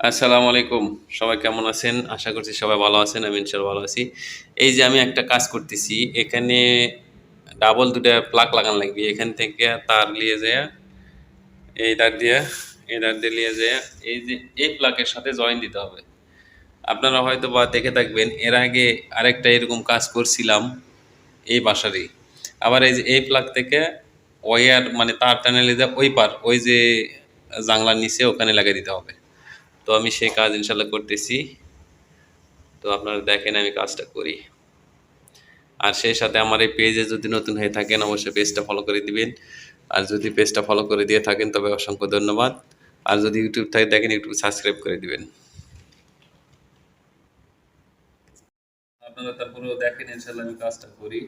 আসসালামু আলাইকুম। সবাই কেমন আছেন? আশা করছি সবাই ভালো আছেন। আমি ইনশাআল্লাহ ভালো আছি। এই যে আমি একটা কাজ করতেছি, এখানে ডাবল ২ টা প্লাগ লাগানো লাগবে। এখান থেকে তার লিয়ে যাইয়া, এই তার দিয়া, এই তার দিয়ে লিয়ে যাইয়া, এই যে এই প্লাগের সাথে জয়েন দিতে হবে। আপনারা হয়তোবা দেখে থাকবেন, এর আগে আরেকটা এরকম কাজ করছিলাম এই বাসারই। আবার এই যে এই প্লাগ থেকে ওয়্যার মানে তার টানে লিয়ে ওই পার, ওই যে জানলার নিচে ওখানে লাগিয়ে দিতে হবে। তো আমি সেই কাজ ইনশাআল্লাহ করতেছি। তো আপনারা দেখেন আমি কাজটা করি। আর সেই সাথে আমার এই পেজে যদি নতুন হয়ে থাকেন অবশ্যই পেজটা ফলো করে দিবেন। আর যদি পেজটা ফলো করে দিয়ে থাকেন তবে অসংখ্য ধন্যবাদ। আর যদি ইউটিউব থেকে দেখেন ইউটিউব সাবস্ক্রাইব করে দিবেন। আপনারা তারপরেও দেখেন ইনশাআল্লাহ আমি কাজটা করি।